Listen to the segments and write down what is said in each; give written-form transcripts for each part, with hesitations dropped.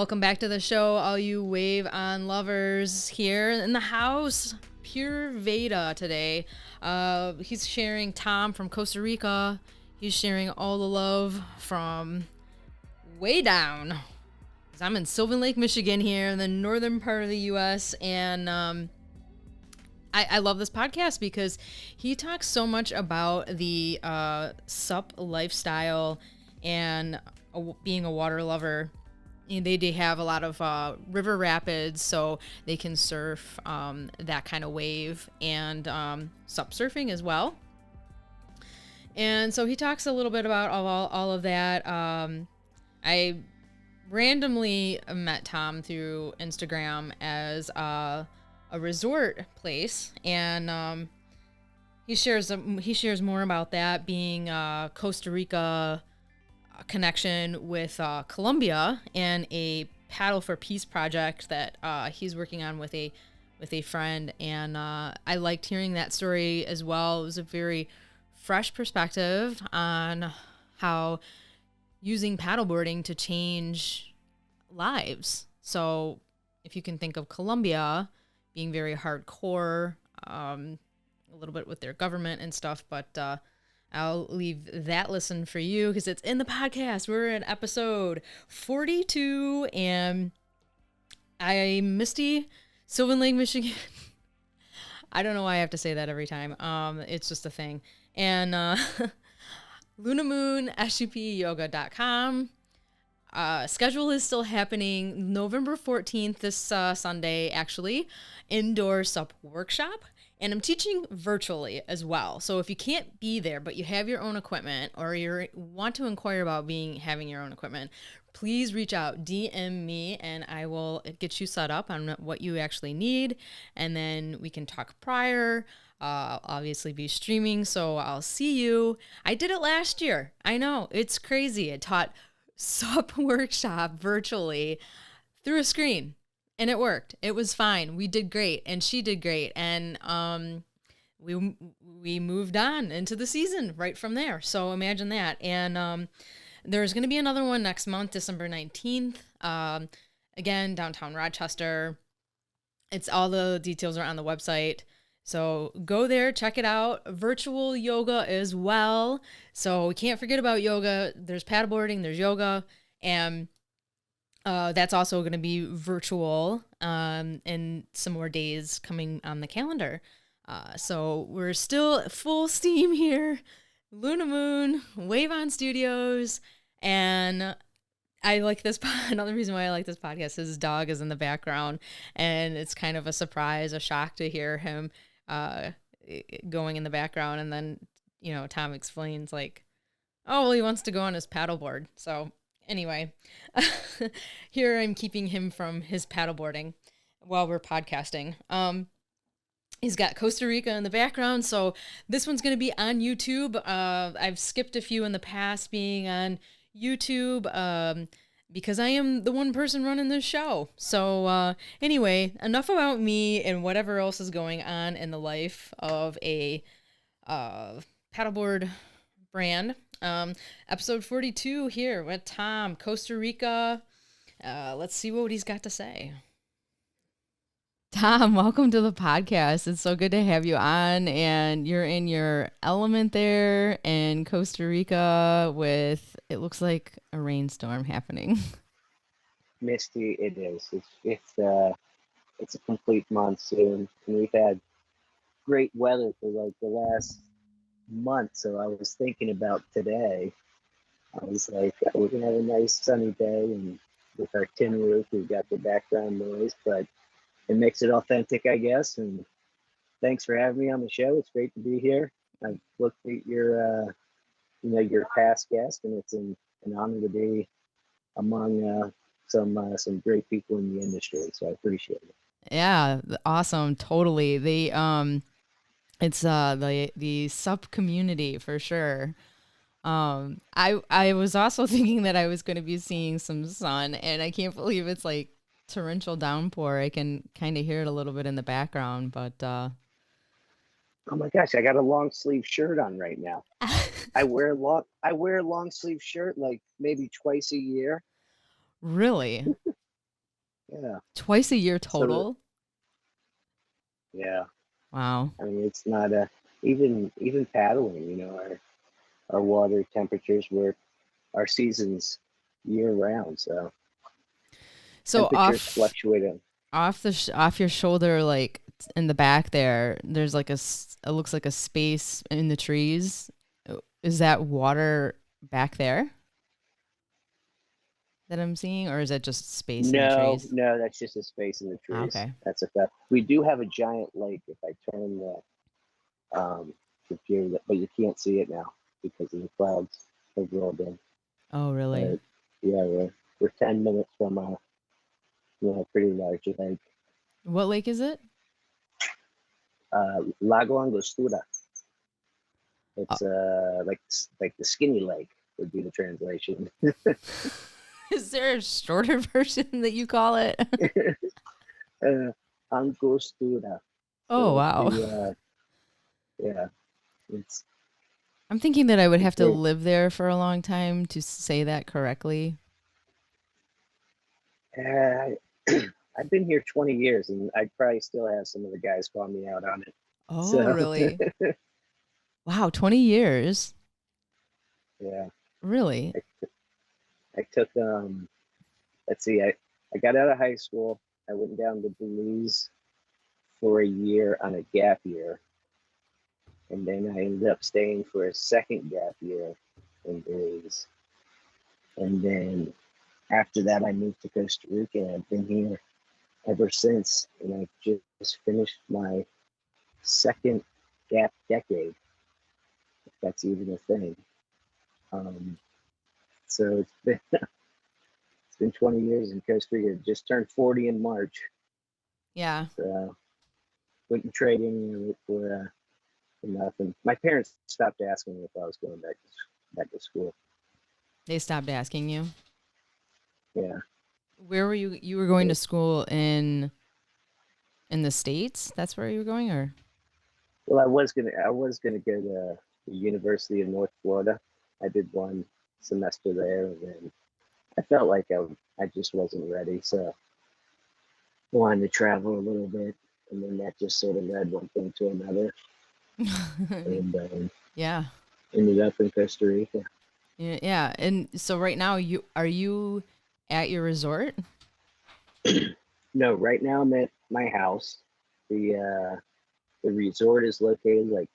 Welcome back to the show, all you wave on lovers here in the house. Pure Veda today. He's sharing Tom from Costa Rica. He's sharing all the love from way down. 'Cause I'm in Sylvan Lake, Michigan here in the northern part of the U.S. And I love this podcast because he talks so much about the sup lifestyle and being a water lover. They have a lot of river rapids, so they can surf that kind of wave, and sup surfing as well. And so he talks a little bit about all of that. I randomly met Tom through Instagram as a resort place, and he shares more about that, being Costa Rica connection with Colombia and a Paddle for Peace project that he's working on with a friend. And I liked hearing that story as well. It was a very fresh perspective on how using paddleboarding to change lives. So if you can think of Colombia being very hardcore, a little bit with their government and stuff, but I'll leave that listen for you because it's in the podcast. We're in episode 42, and I'm Misty, Sylvan Lake, Michigan. I don't know why I have to say that every time. It's just a thing. And lunamoon.sgpyoga.com. Schedule is still happening November 14th, this Sunday, actually. Indoor sup workshop. And I'm teaching virtually as well. So if you can't be there, but you have your own equipment, or you want to inquire about having your own equipment, please reach out, DM me, and I will get you set up on what you actually need. And then we can talk prior. I'll obviously be streaming, so I'll see you. I did it last year. I know, it's crazy. I taught sup workshop virtually through a screen. And it worked. It was fine. We did great, and she did great, and we moved on into the season right from there. So imagine that. And there's going to be another one next month, December 19th. Again, downtown Rochester. It's all the details are on the website. So go there, check it out. Virtual yoga as well. So we can't forget about yoga. There's paddleboarding, there's yoga, and that's also going to be virtual, and some more days coming on the calendar. So we're still full steam here. Luna Moon, Wave On Studios, and I like this. Another reason why I like this podcast is his dog is in the background, and it's kind of a surprise, a shock to hear him going in the background. And then, Tom explains like, oh, well, he wants to go on his paddleboard. So anyway, here I'm keeping him from his paddleboarding while we're podcasting. He's got Costa Rica in the background, so this one's going to be on YouTube. I've skipped a few in the past being on YouTube because I am the one person running this show. So anyway, enough about me and whatever else is going on in the life of a paddleboard brand. Episode 42 here with Tom, Costa Rica. Let's see what he's got to say. Tom, welcome to the podcast. It's so good to have you on, and you're in your element there in Costa Rica with, it looks like a rainstorm happening. Misty, it is. It's a complete monsoon, and we've had great weather for like the last month. So I was thinking about today. I was like, we're gonna have a nice sunny day, and with our tin roof, we've got the background noise, but it makes it authentic, I guess. And thanks for having me on the show. It's great to be here. I've looked at your past guest, and it's an honor to be among some great people in the industry. So I appreciate it. Yeah, awesome, totally. It's the sup community for sure. I was also thinking that I was going to be seeing some sun, and I can't believe it's like torrential downpour. I can kind of hear it a little bit in the background, but oh my gosh, I got a long sleeve shirt on right now. I wear a long sleeve shirt like maybe twice a year. Really? Yeah. Twice a year So total? yeah, Wow. I mean it's not a even paddling. Our water temperatures were our seasons year round, so So temperatures fluctuate. off your shoulder, like in the back there, there's like it looks like a space in the trees. Is that water back there that I'm seeing, or is that just space in the No, trees? no, that's just a space in the Ah, trees. okay. That's a fact. We do have a giant lake. If I turn um, computer, but you can't see it now because of the clouds have rolled in. Oh, really? But yeah, we're 10 minutes from a pretty large lake. What lake is it? Lago Angostura. Uh, It's like the skinny lake would be the translation. is there a shorter version that you call it? Angostura. Oh, So it's wow. the yeah, it's I'm thinking that I would it's have to great. live there for a long time to say that correctly. Uh, I've been here 20 years, and I probably still have some of the guys call me out on it. Oh, So really? Wow, 20 years? yeah, Really? I, I took let's see, I got out of high school. I went down to Belize for a year on a gap year, and then I ended up staying for a second gap year in Belize. And then after that, I moved to Costa Rica. I've been here ever since, and I've just finished my second gap decade, if that's even a thing. Um, so it's been 20 years in Costa Rica. Just turned 40 in March. Yeah. So wouldn't trade any of it for nothing. My parents stopped asking me if I was going back to school. They stopped asking you. Yeah. Where were you? You were going to school in the States? That's where you were going, or? Well, I was gonna go to the University of North Florida. I did one semester there, and then I felt like I just wasn't ready, so wanted to travel a little bit, and then that just sort of led one thing to another, and Yeah. ended up in Costa Rica. Yeah, yeah. And so right now you at your resort? No, right now I'm at my house. The resort is located like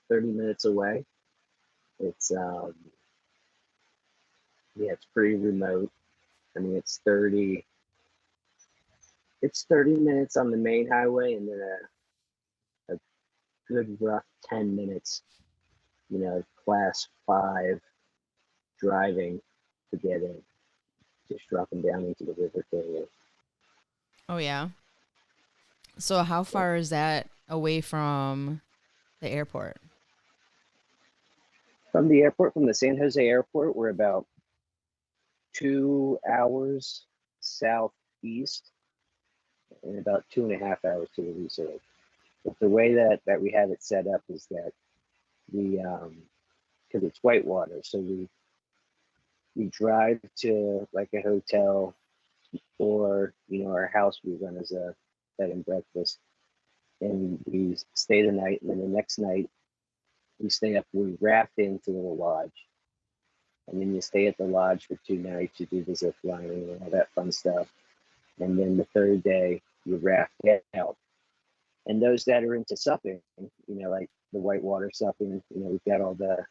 30 minutes away. It's yeah, it's pretty remote. I mean, it's 30 minutes on the main highway, and then a good rough 10 minutes, class 5 driving to get in, just dropping down into the river canyon. Oh yeah. So how Yeah. far is that away from the airport? From the airport, from the San Jose airport, we're about 2 hours southeast and about 2.5 hours to the resort. But the way that we have it set up is that we, because it's whitewater, so we drive to like a hotel, or our house we run as a bed and breakfast, and we stay the night, and then the next night we raft into the lodge, and then you stay at the lodge for 2 nights. You do the zip lining and all that fun stuff, and then the third day you raft out. And those that are into supping, like the whitewater supping, we've got all the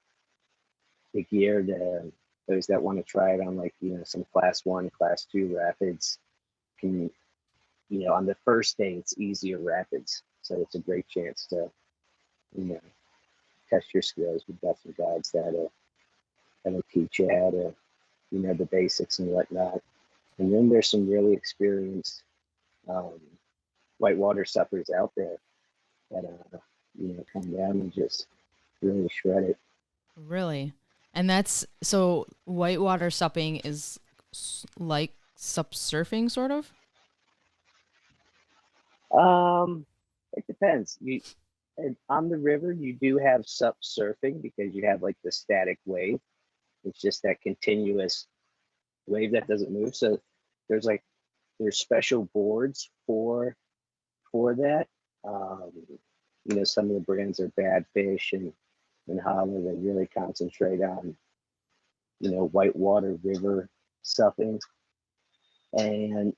gear to those that want to try it on, like some class 1, class 2 rapids. Can On the first day it's easier rapids, so it's a great chance to you know test your skills. We've got some guides that'll teach you how to the basics and whatnot. And then there's some really experienced um, whitewater suppers out there that come down and just really shred it. Really? And that's so whitewater supping is like sup surfing sort of? It depends. On the river you do have sup surfing because you have like the static wave. It's just that continuous wave that doesn't move. So there's like there's special boards for that. Um, some of the brands are Badfish and Holler that really concentrate on whitewater river supping, and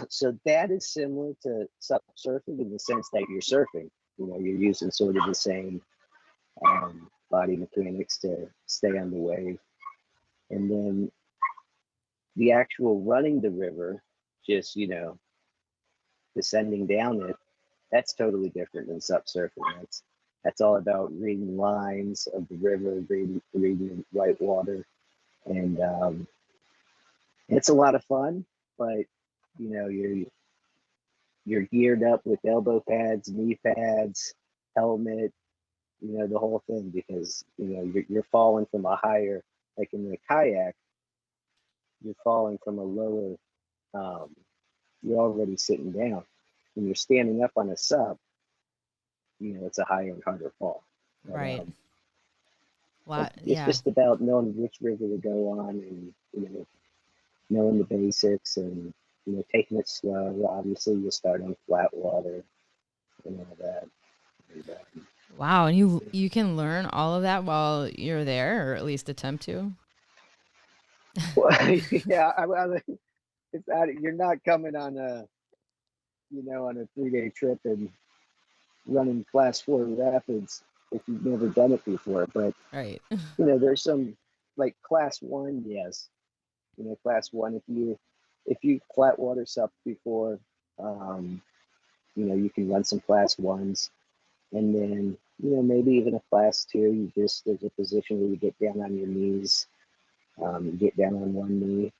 so that is similar to sup surfing in the sense that you're surfing. You're using sort of the same body mechanics to stay on the wave, and then the actual running the river, just descending down it, that's totally different than sup surfing. That's all about reading lines of the river, reading white water, and it's a lot of fun. But you're geared up with elbow pads, knee pads, helmet, the whole thing, because you're falling from a higher, like in the kayak, you're falling from a lower. You're already sitting down. When you're standing up on a sup, it's a higher and harder fall. But, Right. it's Yeah. just about knowing which river to go on, and knowing the basics, and taking it slow. Obviously, you start on flat water and all that. And, Wow. And you can learn all of that while you're there, or at least attempt to. well, yeah, it's not, you're not coming on on a 3-day trip and running class 4 rapids if you've never done it before. But Right. there's some, like class 1, yes. Class 1, if you flat water sup before, you can run some class 1s, and then maybe even a class 2. There's a position where you get down on your knees, get down on one knee,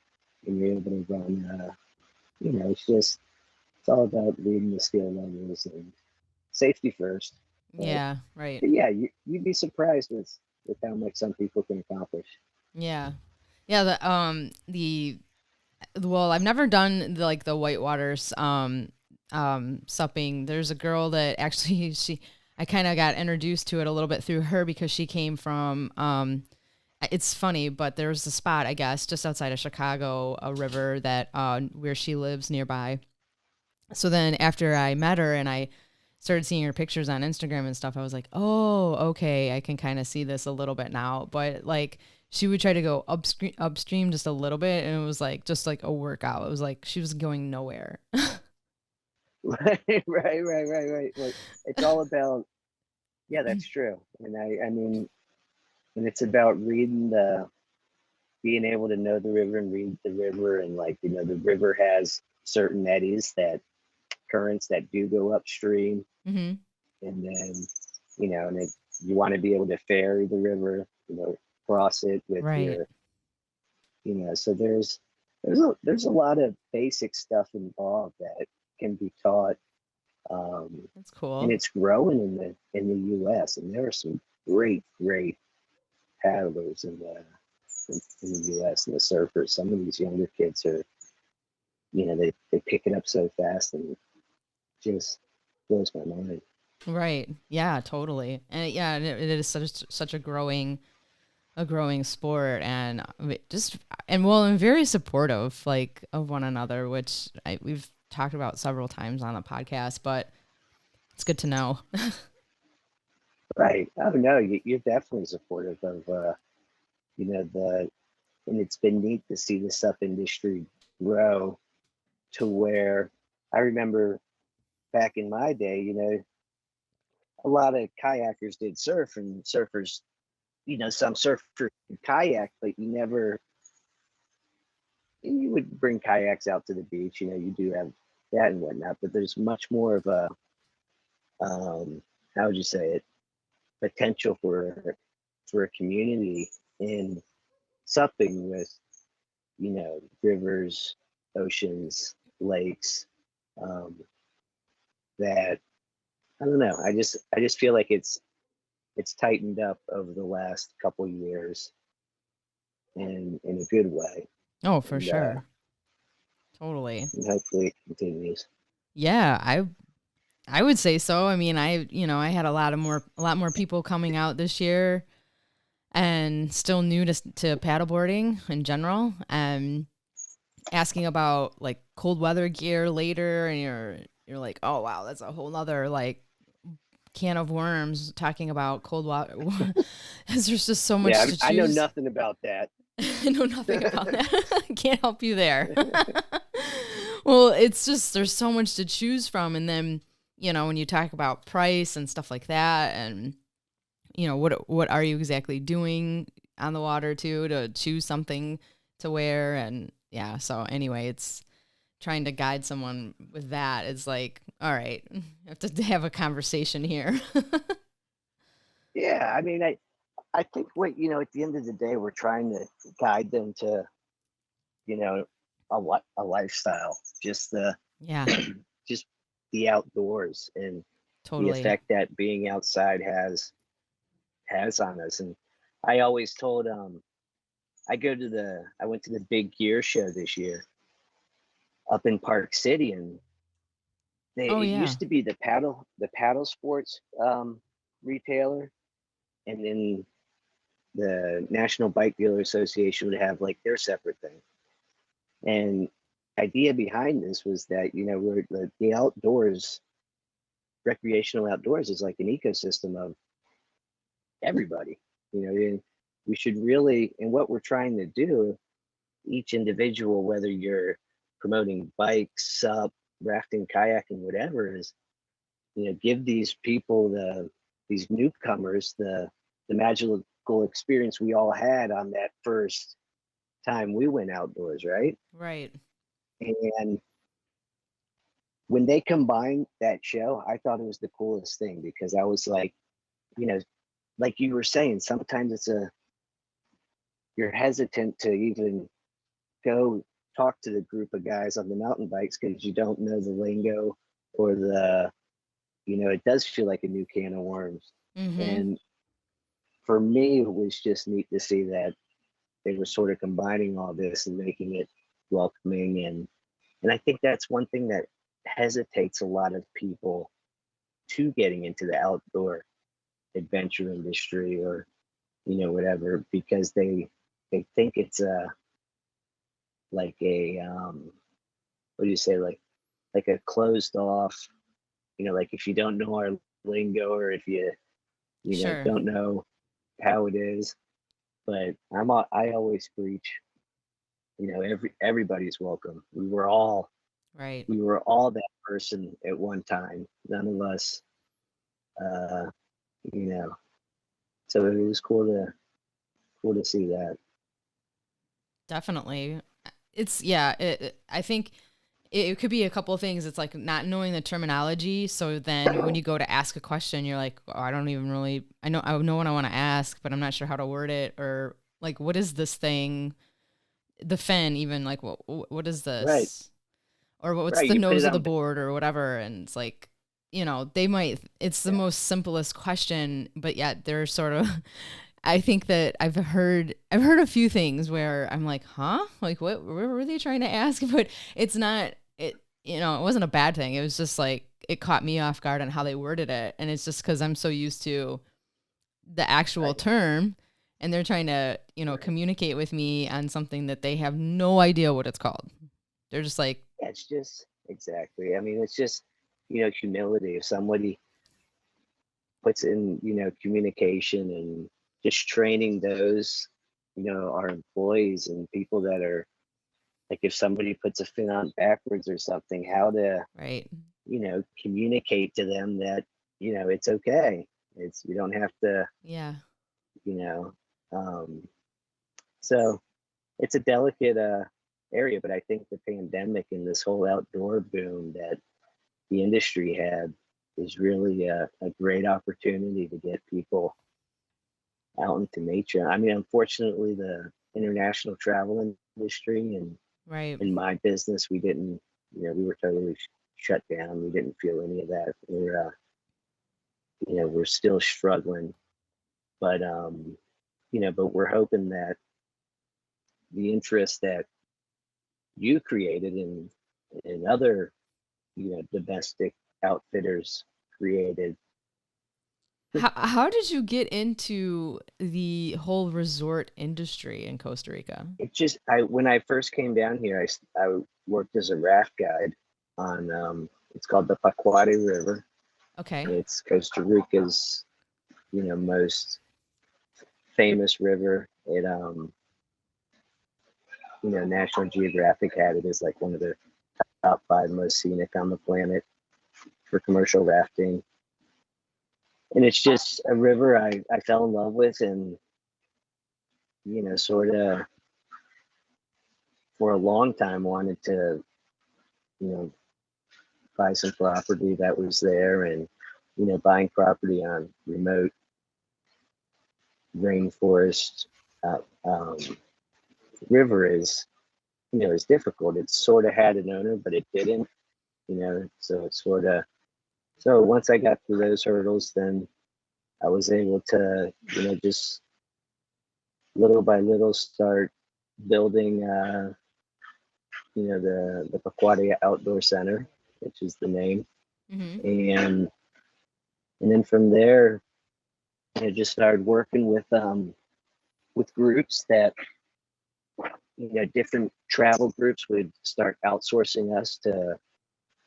and you're able to run. It's all about reading the skill levels and safety first. But, Yeah. Right. but yeah, you'd be surprised with how much some people can accomplish. Yeah. Yeah. Well, I've never done the whitewaters supping. There's a girl that actually I kind of got introduced to it a little bit through her, because she came from it's funny, but there's a spot, I guess, just outside of Chicago, a river that where she lives nearby. So then after I met her and I started seeing her pictures on Instagram and stuff, I was like, oh, okay, I can kind of see this a little bit now. But like, she would try to go upstream just a little bit, and it was like just like a workout. It was like she was going nowhere. Right. Like, it's all about, yeah, that's true. And I mean, and it's about being able to know the river and read the river, and like the river has certain eddies, that currents that do go upstream, Mm-hmm. and then and you want to be able to ferry the river, cross it with Right. your, so there's a lot of basic stuff involved that can be taught, That's and cool. it's growing in the U.S., and there are some great paddlers in the U.S. and the surfers. Some of these younger kids are, they pick it up so fast, and it just blows my mind. Right. Yeah, totally. And yeah, it is such a growing sport, and and very supportive, like, of one another, which we've talked about several times on the podcast, but it's good to know. Right. Oh no, you're definitely supportive of the and it's been neat to see the sup industry grow to where I remember back in my day, a lot of kayakers did surf, and surfers, some surfers kayak, but you would bring kayaks out to the beach. You do have that and whatnot, but there's much more of a, how would you say it, potential for a community in supping with, rivers, oceans, lakes, um, that I don't know. I just feel like it's tightened up over the last couple years, in a good way, Oh, for and, sure. Totally. and hopefully it continues. Yeah, I would say so. I mean, I had a lot more people coming out this year, and still new to paddleboarding in general. asking about like cold weather gear later, and you're like, oh wow, that's a whole nother like can of worms talking about cold water. There's just so much Yeah, to I know choose. nothing about that. I know nothing about that. I can't help you there. Well, it's just there's so much to choose from, and then when you talk about price and stuff like that, and what are you exactly doing on the water too to choose something to wear, and yeah. So anyway, it's trying to guide someone with that is like, all right, I have to have a conversation here. Yeah, I mean, I think what at the end of the day, we're trying to guide them to you know a lifestyle, just the Yeah, just the outdoors and the totally. effect that being outside has on us. And I always told I went to the big gear show this year up in Park City, and Oh it yeah. used to be the paddle sports retailer, and then the National Bike Dealer Association would have like their separate thing. And idea behind this was that we're the outdoors, recreational outdoors is like an ecosystem of everybody. And we should really, and what we're trying to do, each individual, whether you're promoting bikes, sup, rafting, kayaking, whatever, is give these people these newcomers the magical experience we all had on that first time we went outdoors, right? Right. And when they combined that show, I thought it was the coolest thing, because I was like, you know, like you were saying, sometimes you're hesitant to even go talk to the group of guys on the mountain bikes because you don't know the lingo, or it does feel like a new can of worms. Mm-hmm. And for me, it was just neat to see that they were sort of combining all this and making it welcoming. And I think that's one thing that hesitates a lot of people to getting into the outdoor adventure industry, or whatever, because they think it's a like a what do you say, like a closed off, like if you don't know our lingo, or if you Sure. don't know how it is. But I always preach, everybody's welcome. Right. We were all that person at one time. None of us, uh, you know. So it was cool to see that. Definitely. It's yeah. I think it could be a couple of things. It's like not knowing the terminology. So then when you go to ask a question, you're like, oh, I don't even really. I know what I want to ask, but I'm not sure how to word it, or like, what is this thing? The fin, even like, what is Right, this? Or what's right. the You put it nose of the on. board or whatever, and it's like they might, it's the Yeah, most simplest question, but yet they're sort of I think that I've heard a few things where I'm like, huh, like what were they trying to ask? But it's not it it wasn't a bad thing. It was just like it caught me off guard on how they worded it, and it's just because I'm so used to the actual right, term, and they're trying to right. communicate with me on something that they have no idea what it's called. They're just like, Yeah, it's just exactly. I mean, it's just humility. If somebody puts in communication, and just training those our employees and people that are, like, if somebody puts a fin on backwards or something, how to right. communicate to them that it's okay. It's You don't have to, Yeah, you know um so it's a delicate area. But I think the pandemic and this whole outdoor boom that the industry had is really a great opportunity to get people out into nature. I mean, unfortunately, the international travel industry and right. in my business, we didn't, we were totally shut down. We didn't feel any of that. We're still struggling, but but we're hoping that the interest that you created, and other, domestic outfitters created, How did you get into the whole resort industry in Costa Rica? It just I when I first came down here, I worked as a raft guide on it's called the Pacuare River. Okay. It's Costa Rica's most famous river. It National Geographic had it as like one of the top five most scenic on the planet for commercial rafting. And it's just a river I fell in love with, and sort of for a long time wanted to you know buy some property that was there, and buying property on remote rainforest uh, um, river is difficult. It sort of had an owner, but it didn't. So it's sort of so once I got through those hurdles, then I was able to just little by little start building the Pacuare Outdoor Center, which is the name, Mm-hmm. and then from there, just started working with groups that different travel groups would start outsourcing us to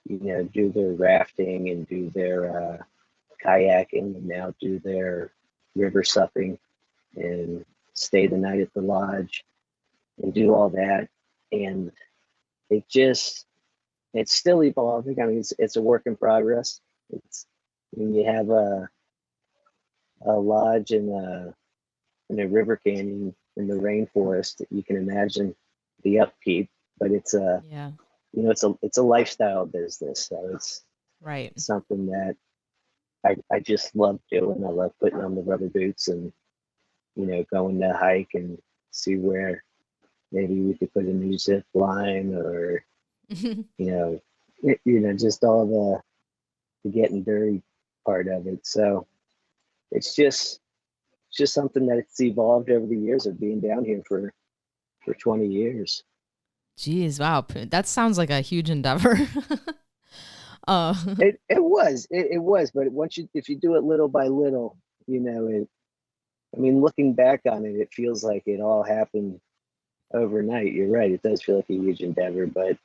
do their rafting and do their kayaking, and now do their river supping and stay the night at the lodge and do all that. And it just it's still evolving. I mean, it's a work in progress. It's when you have a lodge in a river canyon in the rainforest, you can imagine the upkeep, but Yeah. it's a lifestyle business. So it's Right. something that I just love doing. I love putting on the rubber boots and going to hike and see where maybe we could put a new zip line, or you know just all the getting dirty part of it. So it's just something that's evolved over the years of being down here for 20 years. Jeez, wow. That sounds like a huge endeavor. uh It was, but once if you do it little by little, I mean, looking back on it, it feels like it all happened overnight. You're right, it does feel like a huge endeavor, but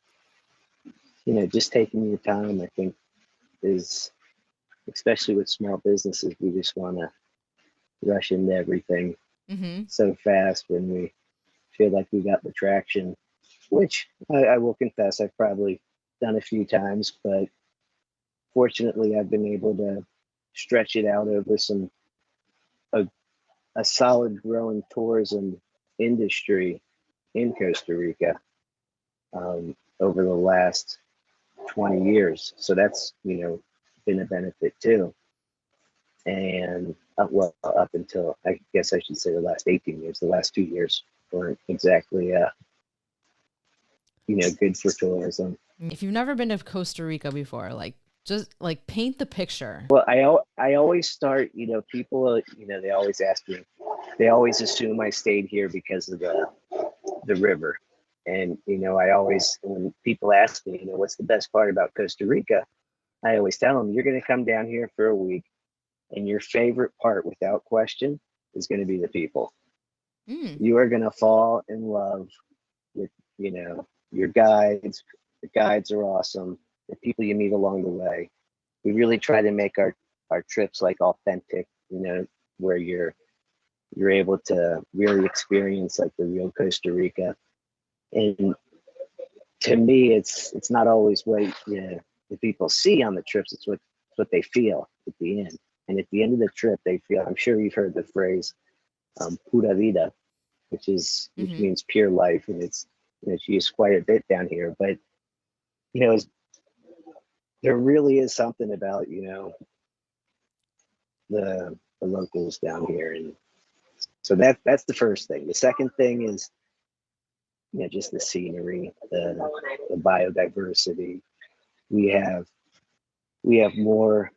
just taking your time, I think, is, especially with small businesses, we just want to rush into everything mhm. so fast when we feel like we got the traction, which I will confess I've probably done a few times, but fortunately I've been able to stretch it out over a, a solid growing tourism industry in Costa Rica over the last 20 years. So that's been a benefit too. And well, up until, I guess I should say, the last 18 years. The last 2 years weren't exactly good for tourism. If you've never been to Costa Rica before, like just like paint the picture. Well, I always start, people, they always ask me, they always assume I stayed here because of the river. And, I always, when people ask me, what's the best part about Costa Rica, I always tell them, you're going to come down here for a week, and your favorite part, without question, is going to be the people. Mm. You are going to fall in love with, your guides. The guides are awesome. The people you meet along the way. We really try to make our trips like authentic, where you're able to really experience like the real Costa Rica. And to me, it's not always what the people see on the trips. It's what they feel at the end. And at the end of the trip, they feel. I'm sure you've heard the phrase "pura vida," which Mhm. means pure life, and it's used quite a bit down here. But you know, there really is something about the locals down here, and so that's the first thing. The second thing is just the scenery, the biodiversity. We have we have more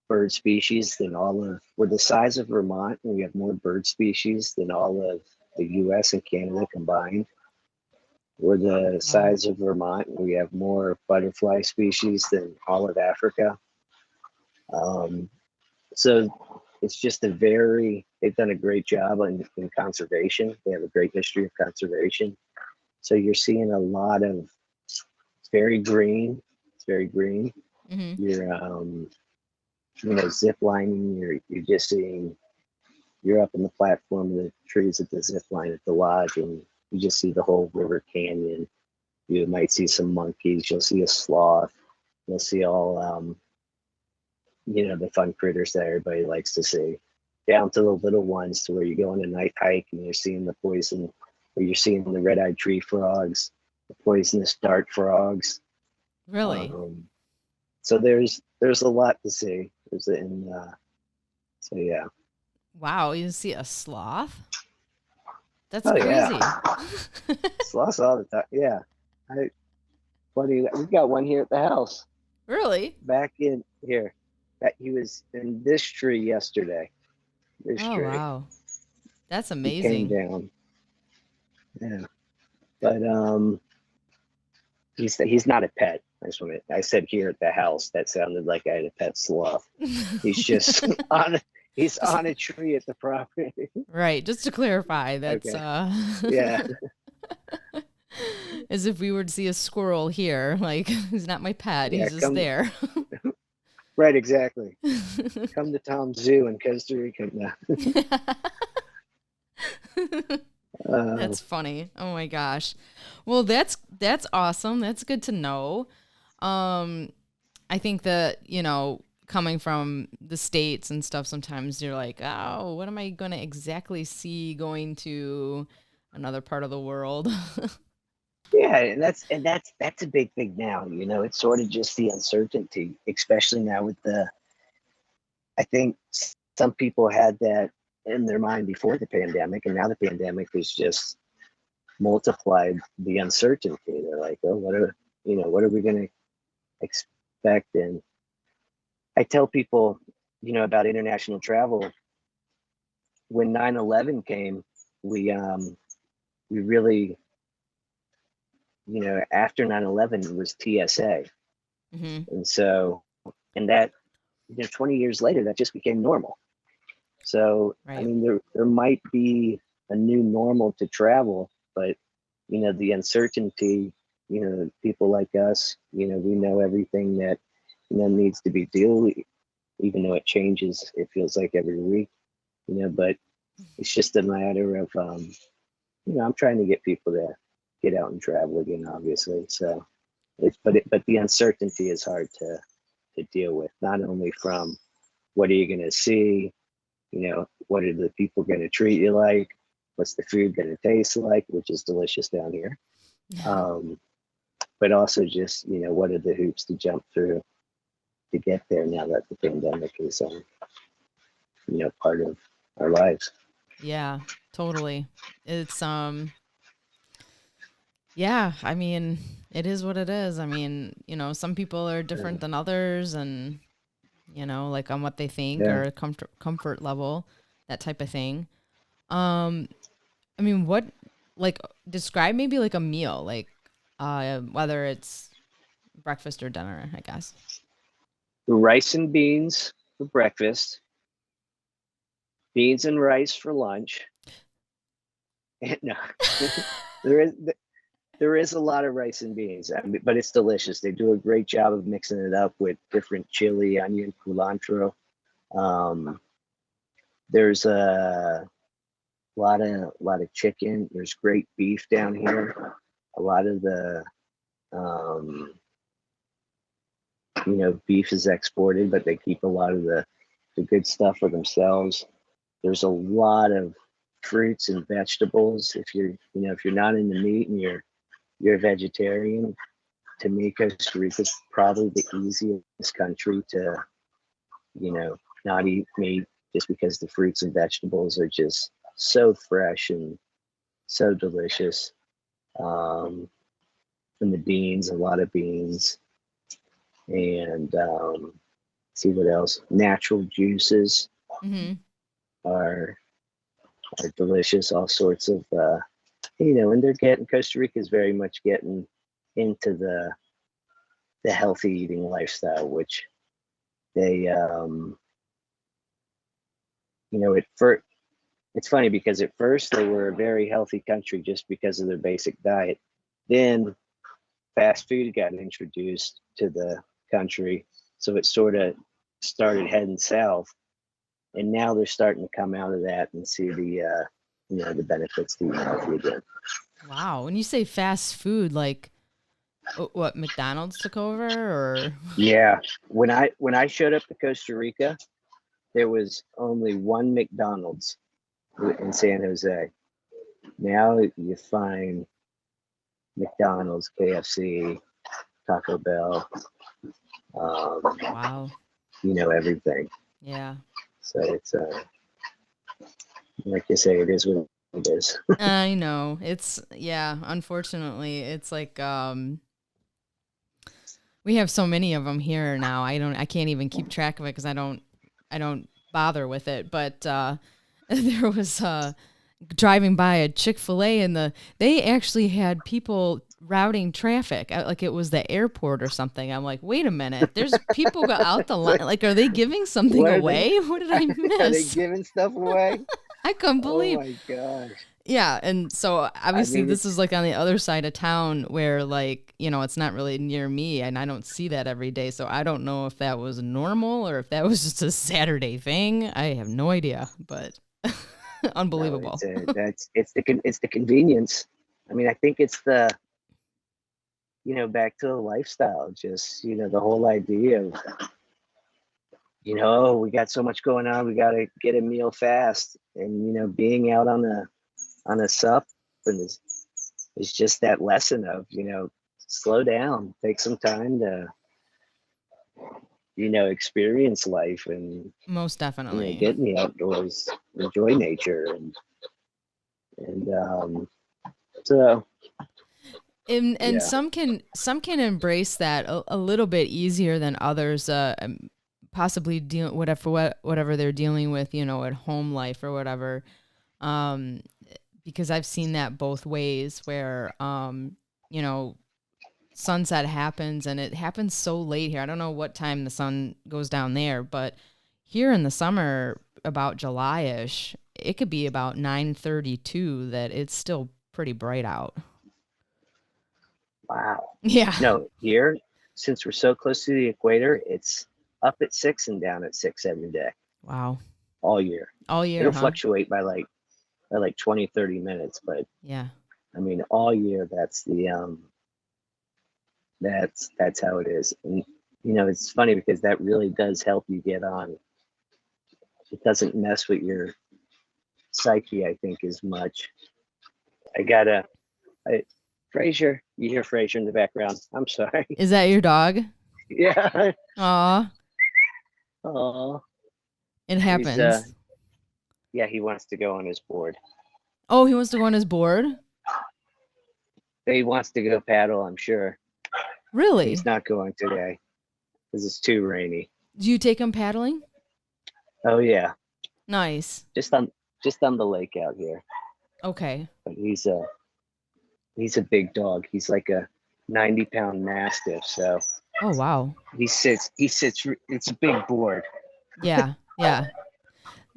bird species than all of. We're the size of Vermont, and we have more bird species than all of the U.S. and Canada combined. We're the Wow. size of Vermont, and we have more butterfly species than all of Africa. Um, So it's just they've done a great job in conservation. They have a great history of conservation. So you're seeing a lot of, it's very green. It's very green. Mm-hmm. You're, zip lining. You're just seeing, you're up in the platform of the trees at the zip line at the lodge, and you just see the whole river canyon. You might see some monkeys. You'll see a sloth. You'll see all, the fun critters that everybody likes to see, down to the little ones, to where you go on a night hike and you're seeing the poison, or you're seeing the red-eyed tree frogs, the poisonous dart frogs. Really? Um, so there's a lot to see. So yeah. Wow, you see a sloth? That's Oh yeah, crazy. sloths all the time. Yeah, I funny. We got one here at the house. Really? Back in here, that he was in this tree yesterday. This Oh, tree, wow. That's he came amazing. down. Yeah, but he's not a pet. I said here at the house. That sounded like I had a pet sloth. He's just he's Just on a tree at the property. right, just to clarify, that's Okay. Yeah. as if we were to see a squirrel here. Like, he's not my pet, Yeah. he's just there. Right. Exactly. Come to Tom's Zoo in Costa Rica. No. Uh, That's funny. Oh my gosh. Well, that's awesome. That's good to know. Um, I think that, coming from the States and stuff, sometimes you're like, oh, what am I going to exactly see going to another part of the world? yeah, and that's a big thing now. It's sort of just the uncertainty, especially now with the. I think some people had that in their mind before the pandemic, and now the pandemic has just multiplied the uncertainty. They're like, oh, what are we going to expect? And I tell people, about international travel. When 9/11 came, we really, after 9/11 it was TSA, Hmm. and so, and that, 20 years later, that just became normal. So I Right. mean, there might be a new normal to travel, but the uncertainty. People like us, we know everything that needs to be dealt, even though it changes. It feels like every week, but it's just a matter of, I'm trying to get people to get out and travel again, obviously. So, but the uncertainty is hard to deal with. Not only from what are you going to see, what are the people going to treat you like, what's the food going to taste like, which is delicious down here, um, but also just what are the hoops to jump through to get there now that the pandemic is, part of our lives. Yeah, totally. It's yeah, I mean, it is what it is. I mean, some people are different than others, and like on what they think Yeah. or comfort level, that type of thing. Um, I mean, what, like, describe maybe like a meal, like, whether it's breakfast or dinner, I guess. Rice and beans for breakfast, beans and rice for lunch. And no, there is there is a lot of rice and beans, but it's delicious. They do a great job of mixing it up with different chili, onion, culantro. Um, there's a lot of chicken. There's great beef down here. A lot of the um, beef is exported, but they keep a lot of the good stuff for themselves. There's a lot of fruits and vegetables. If you're not into meat and you're a vegetarian, to me, Costa Rica is probably the easiest country to, not eat meat, just because the fruits and vegetables are just so fresh and so delicious. Um, and the beans, a lot of beans, and see what else. Natural juices Mm-hmm. are delicious. All sorts of, and they're getting, Costa Rica is very much getting into the healthy eating lifestyle, which they at first, it's funny because at first they were a very healthy country just because of their basic diet. Then fast food got introduced to the country, so it sort of started heading south. And now they're starting to come out of that and see the benefits to eating healthy again. Wow. When you say fast food, like what, McDonald's took over or? Yeah, when I showed up to Costa Rica, there was only one McDonald's in San Jose. Now you find McDonald's, KFC, Taco Bell, Wow. everything. Yeah. So it's like you say, it is what it is. I know. Unfortunately, it's like we have so many of them here now. I can't even keep track of it cuz I don't bother with it, but there was driving by a Chick-fil-A and they actually had people routing traffic like it was the airport or something. I'm like, wait a minute, there's people go out the line. Like, are they giving something away? What did I miss? Are they giving stuff away? I couldn't believe. Oh my gosh. Yeah, and so obviously this is like on the other side of town where like, it's not really near me and I don't see that every day. So I don't know if that was normal or if that was just a Saturday thing. I have no idea, but unbelievable. No, it's the convenience. I mean, I think it's the back to the lifestyle, just the whole idea of we got so much going on, we got to get a meal fast, and being out on a sup is just that lesson of slow down, take some time to experience life and most definitely get in the outdoors, enjoy nature, and so and yeah. some can embrace that a little bit easier than others, possibly deal whatever they're dealing with at home life or whatever, because I've seen that both ways where sunset happens and it happens so late here. I don't know what time the sun goes down there, but here in the summer, about July-ish, it could be about 9:32 that it's still pretty bright out. Wow. Yeah. No, here, since we're so close to the equator, it's up at 6 and down at 6 every day. Wow. All year. All year, It'll fluctuate by like 20, 30 minutes, but yeah. I mean, all year, that's the that's how it is. And it's funny because that really does help you get on. It doesn't mess with your psyche, I think, as much. Frazier, you hear Frazier in the background. I'm sorry. Is that your dog? Yeah. Aw. Aw. It happens. Yeah, he wants to go on his board. Oh, he wants to go on his board? He wants to go paddle, I'm sure. Really? He's not going today because it's too rainy. Do you take him paddling? Oh yeah. Nice. Just on the lake out here. Okay. But he's a big dog. He's like a 90-pound mastiff. So. Oh wow. He sits. It's a big board. Yeah. Yeah.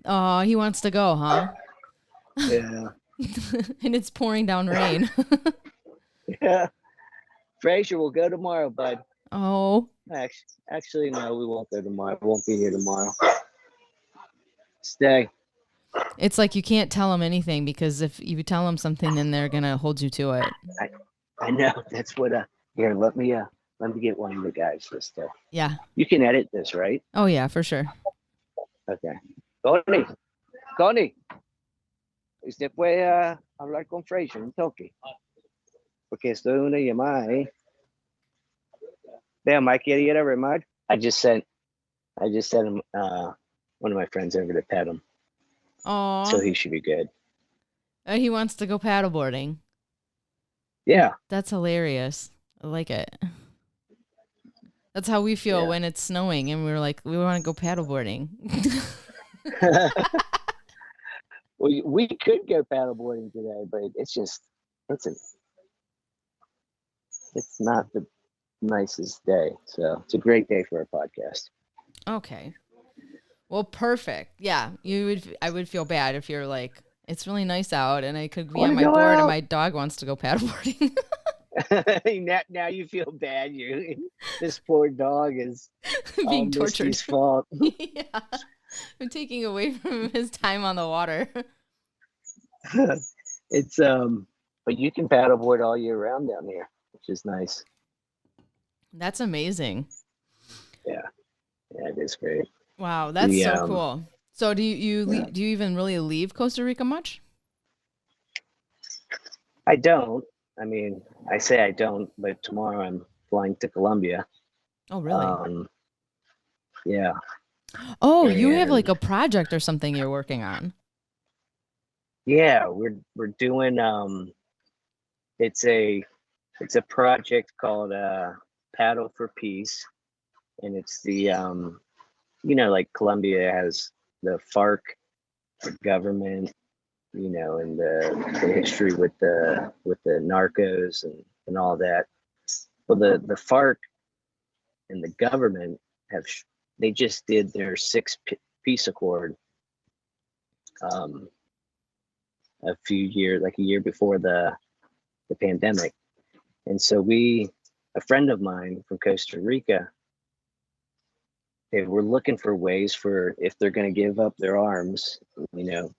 Oh, he wants to go, huh? Yeah. And it's pouring down rain. Yeah. Frazier will go tomorrow, bud. Oh. Actually, no, we won't go tomorrow. We won't be here tomorrow. Stay. It's like you can't tell them anything because if you tell them something, then they're gonna hold you to it. I know. That's what. Here, let me get one of the guys this day. Yeah. You can edit this, right? Oh yeah, for sure. Okay. Connie, usted puede hablar con Frazier un toque, porque estoy en una llamada, eh. Damn, Mike, quiere ir a remar? I just sent him one of my friends over to pet him. Oh. So he should be good. He wants to go paddleboarding. Yeah. That's hilarious. I like it. That's how we feel when it's snowing and we're like, we want to go paddleboarding. Well, we could go paddleboarding today, but it's not the nicest day. So it's a great day for a podcast. Okay. Well, perfect. Yeah, I would feel bad if you're like, it's really nice out, and I could I be want on to my go board, and out. my dog wants to go paddleboarding. Now you feel bad. You this poor dog is all Being tortured. Misty's fault. Yeah, I'm taking away from his time on the water. It's but you can paddleboard all year round down here, which is nice. That's amazing. Yeah, yeah, it is great. Wow, that's The so cool. So yeah. do you even really leave Costa Rica much? I don't. I mean, I say I don't, but tomorrow I'm flying to Colombia. Oh, really? Um, yeah, Oh, you have like and a project or something you're working on. yeah, we're doing it's a it's a project called Paddle for Peace, and it's the like Colombia has the FARC, the government, and the history with the narcos and all that. Well, the FARC and the government have they just did their sixth peace accord um, a few years, like a year before the pandemic, and so a friend of mine from Costa Rica, they were looking for ways for if they're going to give up their arms, you know,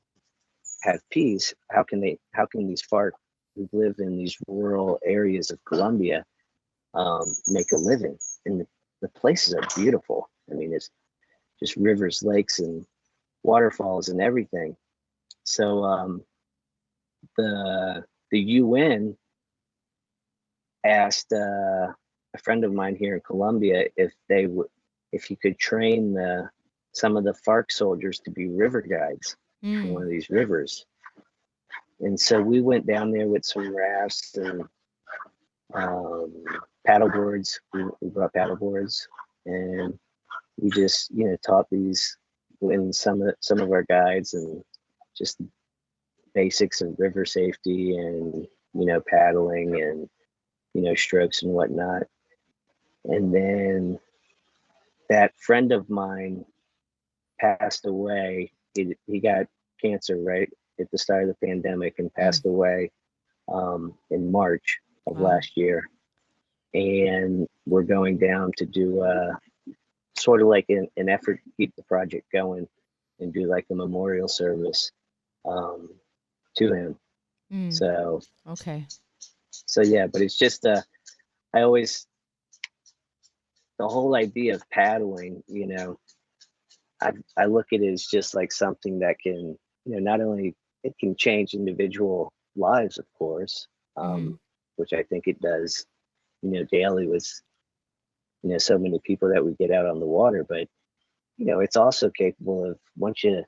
have peace. How can these FARC who live in these rural areas of Colombia make a living? And the places are beautiful. I mean, it's just rivers, lakes, and waterfalls and everything. So the UN asked a friend of mine here in Colombia if they would if he could train some of the FARC soldiers to be river guides for one Mm. of these rivers. And so we went down there with some rafts and um, paddle boards. We brought paddle boards, and we just taught these in some of our guides and just basics of river safety and paddling and strokes and whatnot. And then that friend of mine passed away. He got cancer right at the start of the pandemic and Mm. passed away in March of Wow. last year. And we're going down to do sort of like an effort to keep the project going and do like a memorial service um, to him. Mm. So Okay. yeah, but it's just I always the whole idea of paddling, I look at it as just like something that can, not only it can change individual lives, of course, Hmm. which I think it does, daily with, so many people that we get out on the water, but, it's also capable of once you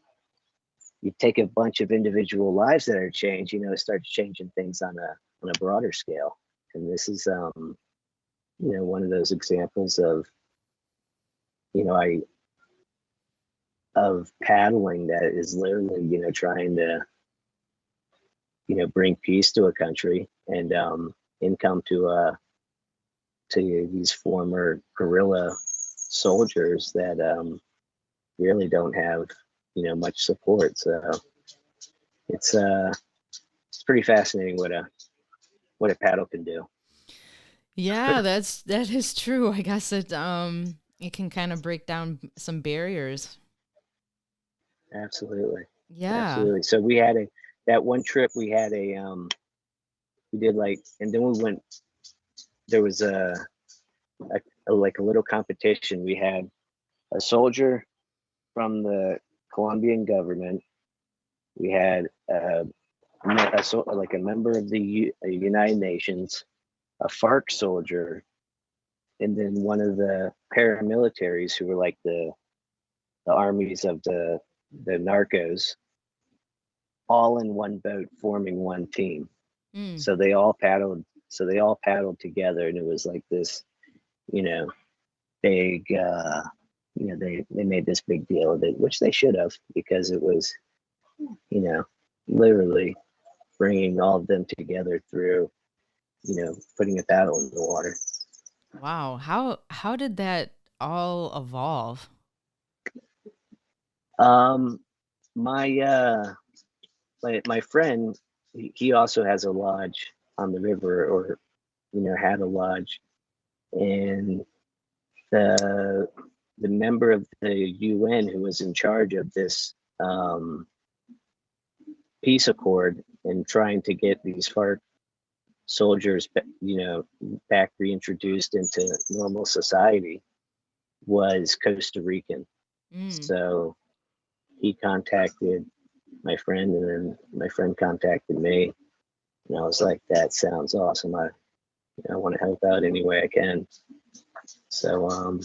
take a bunch of individual lives that are changed, it starts changing things on a broader scale. And this is, one of those examples of, I of paddling that is literally, trying to, bring peace to a country and income to these former guerrilla soldiers that really don't have, much support. So it's it's pretty fascinating what a paddle can do. Yeah, that is true. I guess it can kind of break down some barriers. Absolutely, Yeah. absolutely. So we had that one trip we had we did like, and then we went. There was like a little competition. We had a soldier from the Colombian government. We had like a member of the United Nations, a FARC soldier, and then one of the paramilitaries who were like the armies of the narcos, all in one boat, forming one team. Mm. So they all paddled. So they all paddled together, and it was like this, you know, big. They made this big deal of it, which they should have, because it was, you know, literally bringing all of them together through, putting a paddle in the water. Wow. How did that all evolve? Um, my my friend, he also has a lodge on the river, or had a lodge, and the the member of the UN who was in charge of this peace accord and trying to get these FARC soldiers, back reintroduced into normal society, was Costa Rican. Mm. So he contacted my friend, and then my friend contacted me, and I was like, "That sounds awesome. I want to help out any way I can." So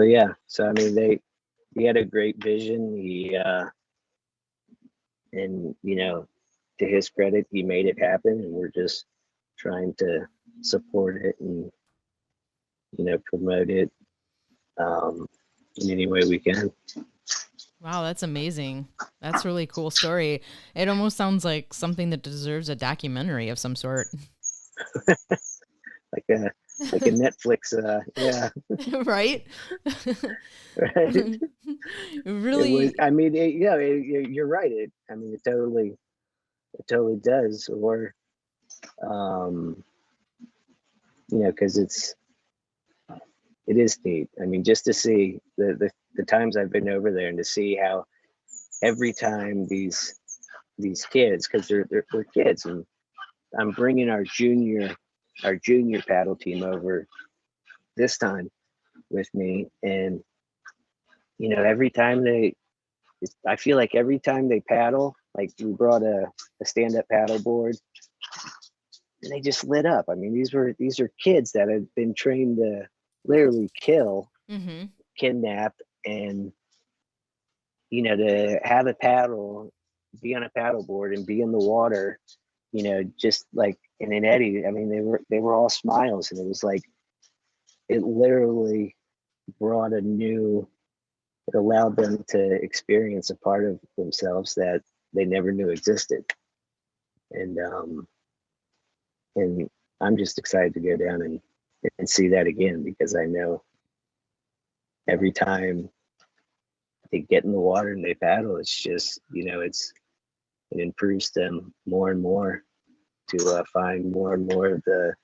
yeah. So I mean, he had a great vision. And to his credit, he made it happen, and we're just trying to support it and promote it in any way we can. Wow, that's amazing. That's a really cool story. It almost sounds like something that deserves a documentary of some sort. Like a Netflix, yeah. Right? Right. It was. Really. I mean, you're right. I mean, it totally does. Or, um, because it is neat. I mean, just to see the times I've been over there, and to see how every time these kids, because they're kids, and I'm bringing our junior paddle team over this time with me, and every time I feel like every time they paddle, like we brought a stand-up paddle board, and they just lit up. I mean, these are kids that have been trained to literally kill, Mm-hmm. kidnap, and to have a paddle, be on a paddle board and be in the water, just like in an eddy. I mean, they were all smiles, and it was like, it literally brought it allowed them to experience a part of themselves that they never knew existed. And I'm just excited to go down and see that again, because I know every time they get in the water and they paddle, it's just, it improves them more and more to find more and more of the,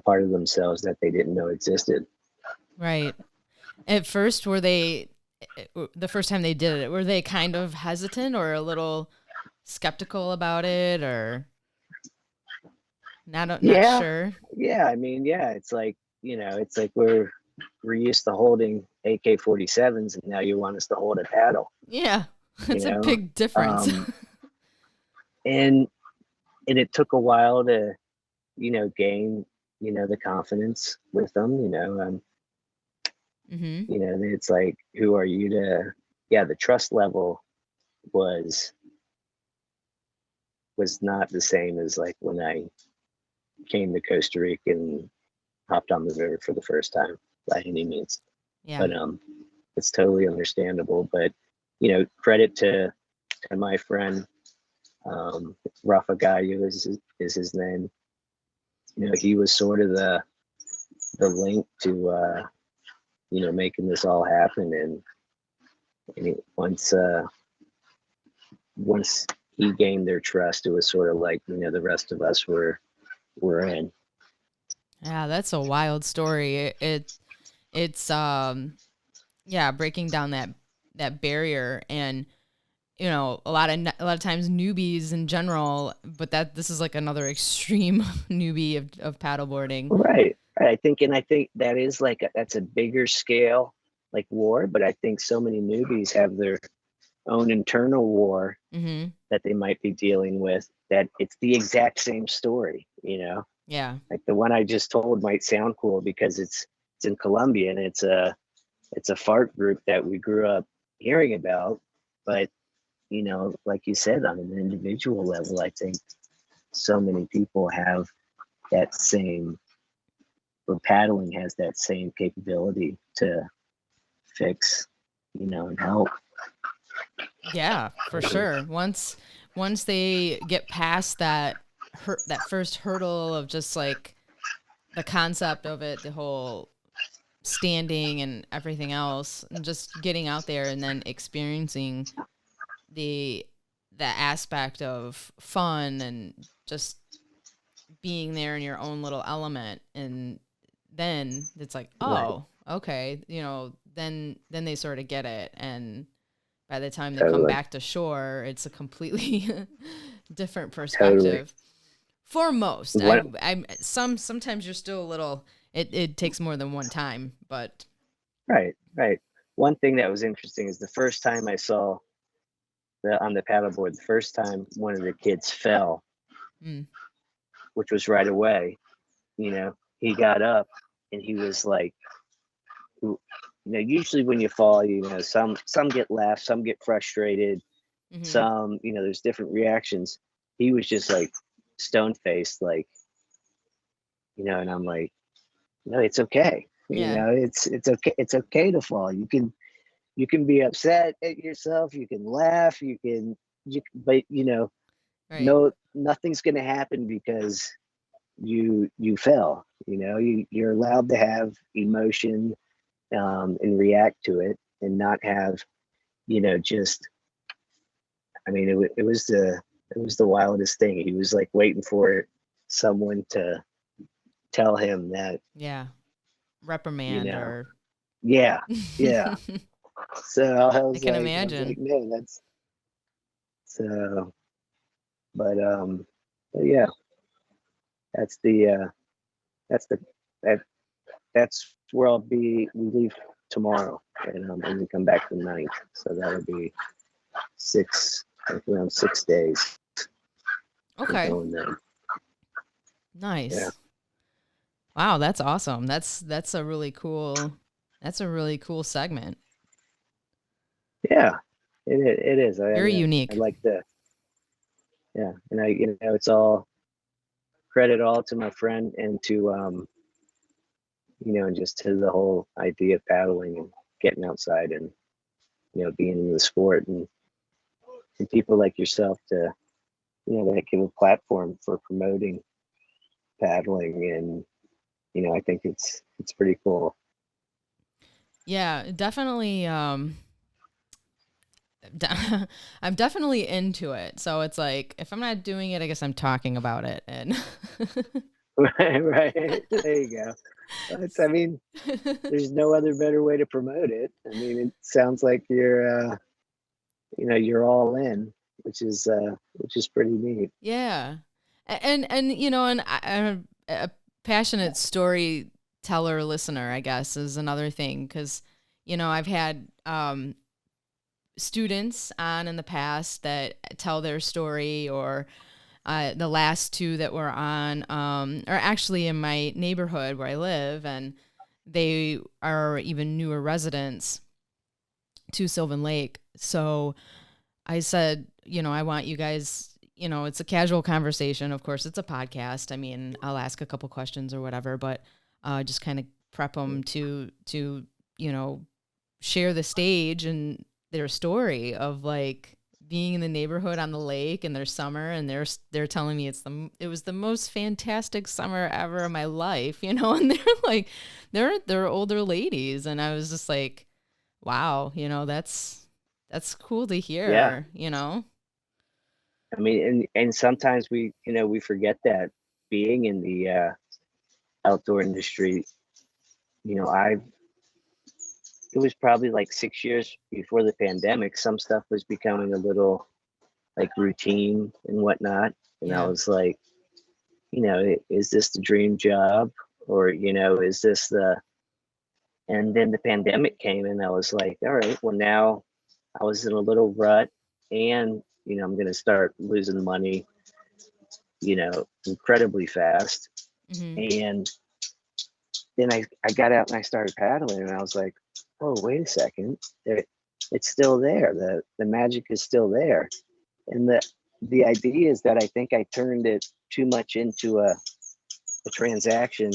part of themselves that they didn't know existed. Right. At first, were they, the first time they did it, were they kind of hesitant or a little skeptical about it, or not Yeah, sure? yeah. I mean, yeah. It's like we're used to holding AK-47s, and now you want us to hold a paddle. Yeah, You it's a know, big difference. um, and it took a while to gain the confidence with them. Mm-hmm. It's like, who are you to? Yeah, the trust level was not the same as like when I came to Costa Rica and hopped on the river for the first time, by any means. Yeah. But it's totally understandable. But credit to my friend, Rafa Gallo is his name. He was sort of the link to making this all happen. And once he gained their trust, it was sort of like, the rest of us were in. Yeah, that's a wild story. It's yeah, breaking down that barrier. And a lot of times newbies in general, but this is like another extreme newbie of paddleboarding. Right. I think that is like that's a bigger scale, like, war. But I think so many newbies have their own internal war Mm-hmm. that they might be dealing with, that it's the exact same story. Yeah. Like the one I just told might sound cool because it's in Colombia, and it's a FARC group that we grew up hearing about. But like you said, on an individual level, I think so many people have that same, or paddling has that same capability to fix, and help. Yeah, for sure. Once they get past that first hurdle of just like the concept of it, the whole standing and everything else, and just getting out there and then experiencing the aspect of fun and just being there in your own little element. And then it's like, Right. oh, okay, then they sort of get it. And by the time they come Totally. back to shore, it's a completely different Totally. perspective for most. What? I'm sometimes you're still a little, it takes more than one time, but Right. Right. One thing that was interesting is the first time I saw on the paddleboard, the first time one of the kids fell, mm, which was right away. He got up and he was like, usually when you fall, some get laughed, some get frustrated, mm-hmm. some, there's different reactions. He was just like stone faced, like, and I'm like, no, it's okay. Yeah, It's okay. It's okay to fall. You can be upset at yourself. You can laugh. But right. no, nothing's going to happen because you fell. You're allowed to have emotion, and react to it, and not have, just. I mean, it was the wildest thing. He was like waiting for someone to tell him that, Yeah, you reprimand know, or yeah, yeah. So I I was can like, imagine. man, that's so. But yeah, that's that's the that that's where I'll be. We leave tomorrow, and then come back the ninth. So that'll be around 6 days. We're Okay, going there. Yeah, nice. Wow, that's awesome. That's a really cool, that's a really cool segment. yeah. It is. I Very mean, I unique. like the yeah, and it's all credit all to my friend, and to and just to the whole idea of paddling and getting outside, and being in the sport, and people like yourself to that give a platform for promoting paddling. And I think it's pretty cool. Yeah, definitely. I'm definitely into it. So it's like if I'm not doing it, I guess I'm talking about it. And Right, right. There you go. I mean, there's no other better way to promote it. I mean, it sounds like you're all in, which is pretty neat. yeah, and and I'm a passionate storyteller listener, I guess, is another thing because I've had students on in the past that tell their story, or the last two that were on are actually in my neighborhood where I live, and they are even newer residents to Sylvan Lake. So I said, I want you guys, it's a casual conversation. Of course, it's a podcast. I mean, I'll ask a couple questions or whatever, but just kind of prep them to you know share the stage and their story of like being in the neighborhood on the lake in their summer, and they're telling me it was the most fantastic summer ever of my life, and they're like they're older ladies, and I was just like, wow, that's cool to Yeah, hear. I mean, and sometimes we forget that being in the outdoor industry. I It was probably like 6 years before the pandemic. Some stuff was becoming a little like routine and whatnot, and I Yeah. was like, is this the dream job, or is this the? And then the pandemic came, and I was like, all right, well, now I was in a little rut, and I'm going to start losing money, incredibly fast. Mhm. And then I got out and I started paddling, and I was like, oh, wait a second, it's still there. The magic is still there. And the idea is that I think I turned it too much into a transaction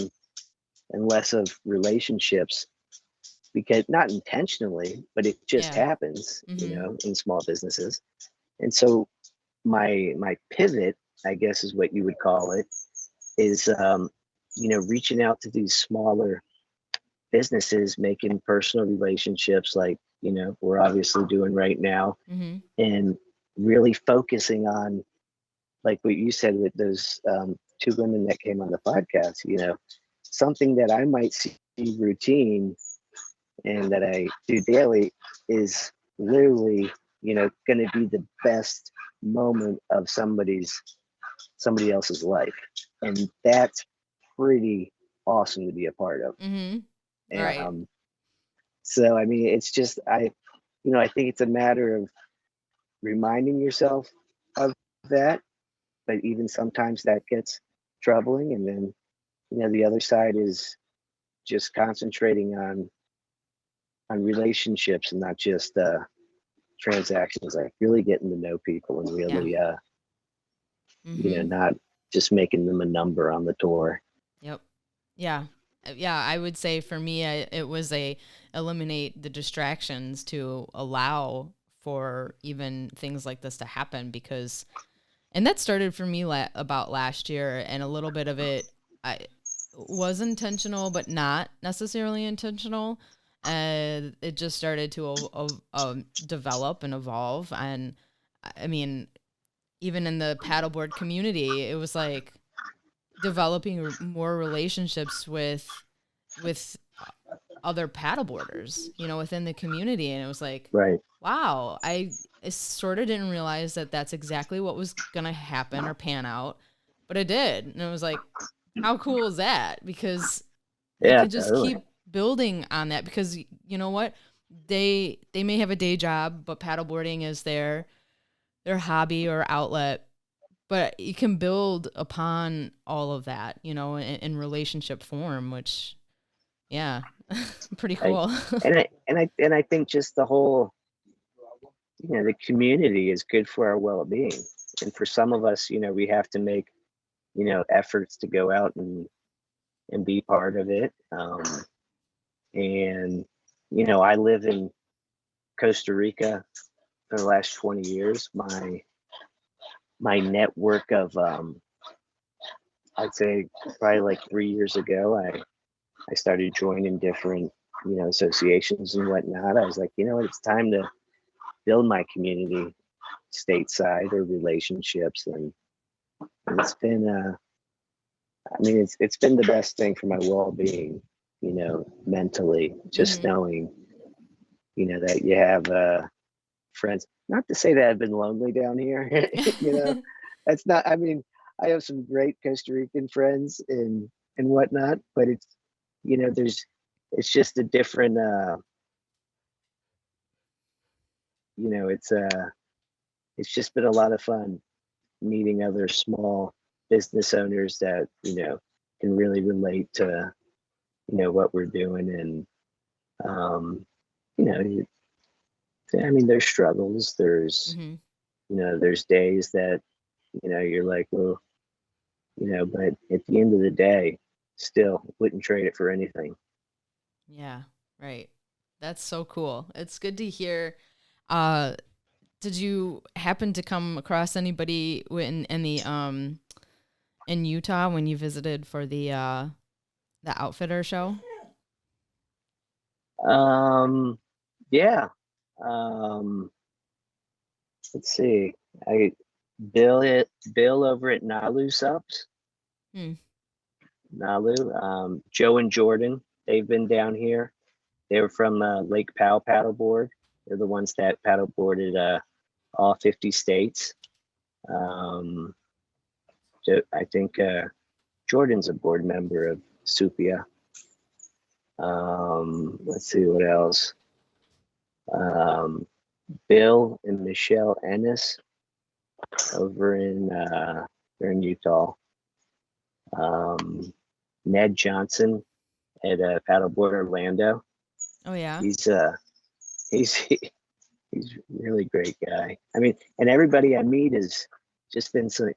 and less of relationships, because not intentionally, but it just Yeah. happens, Mhm. in small businesses. And so my pivot, I guess is what you would call it, is reaching out to these smaller businesses, making personal relationships like, we're obviously doing right now, Mm-hmm. and really focusing on, like what you said with those two women that came on the podcast, something that I might see routine and that I do daily is literally, going to be the best moment of somebody else's life. And that's pretty awesome to be a part of. Mm-hmm. Right. And so, I mean, it's just, I think it's a matter of reminding yourself of that, but even sometimes that gets troubling. And then, the other side is just concentrating on relationships and not just transactions, like really getting to know people and Yeah. really, Mm-hmm. not just making them a number on the tour. Yep. Yeah. Yeah, I would say for me, it was eliminate the distractions to allow for even things like this to happen because, and that started for me about last year, and a little bit of it I was intentional, but not necessarily intentional. And it just started to develop and evolve. And I mean, even in the paddleboard community, it was like developing more relationships with other paddleboarders, within the community. And it was like, Right. wow, I sort of didn't realize that that's exactly what was going to happen or pan out, but it did. And it was like, how cool is that? Because you Yeah, can just totally. keep building on that because you know what? They may have a day job, but paddleboarding is their hobby or outlet, but you can build upon all of that, in relationship form, which, yeah, pretty Right. cool. And I think just the whole, the community is good for our well-being. And for some of us, we have to make, efforts to go out and be part of it. And I live in Costa Rica for the last 20 years. My network of, I'd say probably like 3 years ago, I started joining different, associations and whatnot. I was like, it's time to build my community stateside or relationships. And it's been, I mean, it's been the best thing for my well-being, mentally, just Hmm. knowing, that you have friends. Not to say that I've been lonely down here, that's not. I mean, I have some great Costa Rican friends and whatnot, but it's just a different, you know, it's just been a lot of fun meeting other small business owners that can really relate to what we're doing. And um, you know you- I mean, there's struggles, Hmm. there's days that you're like, well, but at the end of the day, still wouldn't trade it for anything. Yeah, right. That's so cool. It's good to hear. Uh, did you happen to come across anybody in the in Utah when you visited for the outfitter show? um yeah. um let's see. I Bill over at Nalu Subs. Hmm. Nalu, Joe and Jordan, they've been down here. They were from Lake Powell paddleboard. They're the ones that paddleboarded all 50 states. Um, I think Jordan's a board member of Supia. Let's see what else. Um, Bill and Michelle Ennis over they're in Utah. Um, Ned Johnson at Paddleboard Orlando. Oh yeah. He's he's he's a really great guy. I mean, and everybody I meet has just been so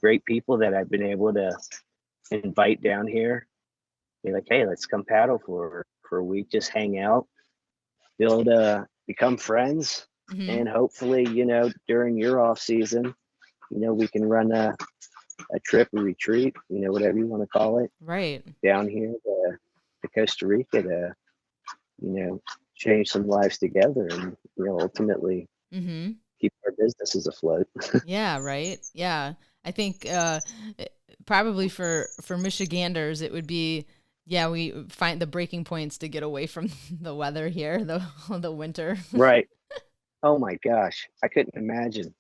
great people that I've been able to invite down here. Be like, hey, let's come paddle for a week, just hang out, build become friends, Hmm. and hopefully, during your off season, we can run a trip, a retreat, whatever you want to call it, Right. down here to Costa Rica to, change some lives together and, ultimately Mm-hmm. keep our businesses afloat. Yeah, right. Yeah. I think probably for Michiganders it would be, yeah, we find the breaking points to get away from the weather here, the winter. Right. Oh my gosh. I couldn't imagine.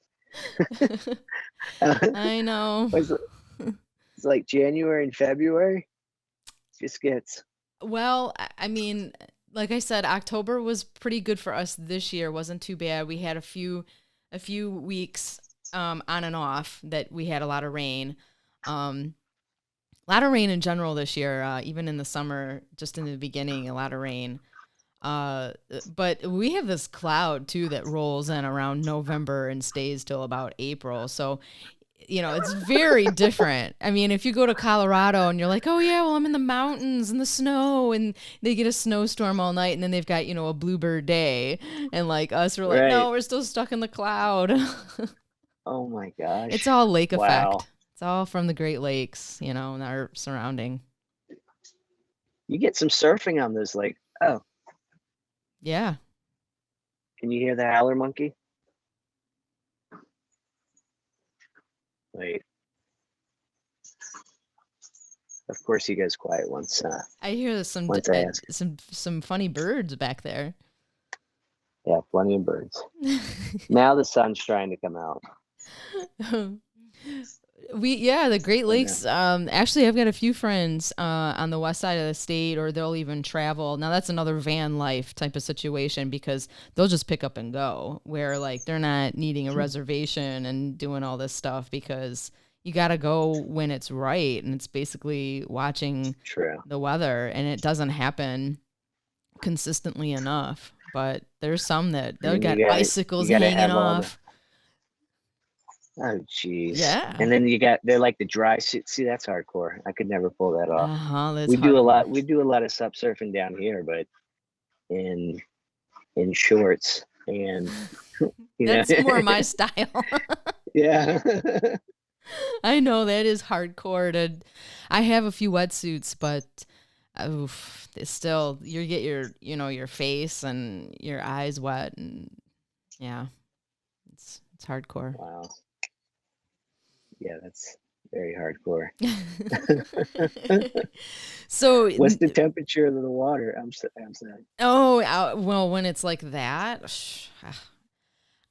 I know. It's like January and February just gets. Well, I mean, like I said, October was pretty good for us this year. Wasn't too bad. We had a few weeks on and off that we had a lot of rain. A lot of rain in general this year, even in the summer, just in the beginning, a lot of rain. But we have this cloud too that rolls in around November and stays till about April. So, it's very different. I mean, if you go to Colorado and you're like, oh yeah, well, I'm in the mountains in the snow, and they get a snowstorm all night, and then they've got, a bluebird day. And like us, we're like, Right. no, we're still stuck in the cloud. Oh my gosh. It's all lake Wow. effect. It's all from the Great Lakes, and our surrounding. You get some surfing on this lake. Oh, Yeah. can you hear the howler monkey? Wait. Of course he goes quiet once. I hear there's Once I ask. some funny birds back there. Yeah, plenty of birds. Now the sun's trying to come out. The Great Lakes. Actually, I've got a few friends on the west side of the state, or they'll even travel. Now that's another van life type of situation because they'll just pick up and go. Where like they're not needing a reservation and doing all this stuff because you got to go when it's right, and it's basically watching the weather, and it doesn't happen consistently enough. But there's some that they've got icicles hanging off. Oh, jeez. Yeah. And then they're like the dry suit. See, that's hardcore. I could never pull that off. That's we do hardcore. we do a lot of sup surfing down here, but in shorts and that's more my style. Yeah. I know that is hardcore. I have a few wetsuits, but it's still you get your face and your eyes wet, and yeah, it's hardcore. Wow. Yeah, that's very hardcore. So what's the temperature of the water? I'm sorry. Oh, well, when it's like that,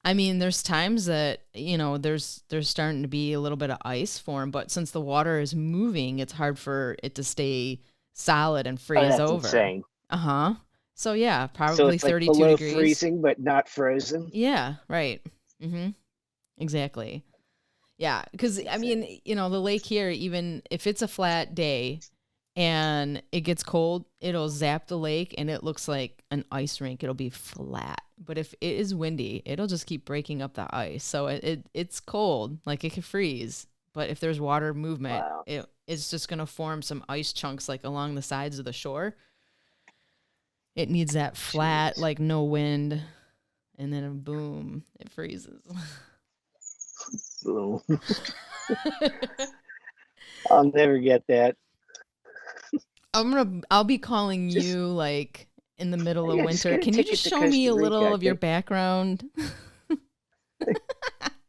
I mean, there's times that, there's starting to be a little bit of ice form, but since the water is moving, it's hard for it to stay solid and freeze over. Insane. Uh-huh. So yeah, probably so it's 32 like below degrees. Freezing, but not frozen. Yeah, right. Mm-hmm. Exactly. Yeah, because I mean, the lake here, even if it's a flat day and it gets cold, it'll zap the lake and it looks like an ice rink. It'll be flat. But if it is windy, it'll just keep breaking up the ice. So it's cold, like it could freeze. But if there's water movement, it's just going to form some ice chunks like along the sides of the shore. It needs that flat, like no wind, and then boom, it freezes. Boom. I'll never get that. I'll be calling you like in the middle of winter. Can you just show me a little of your background?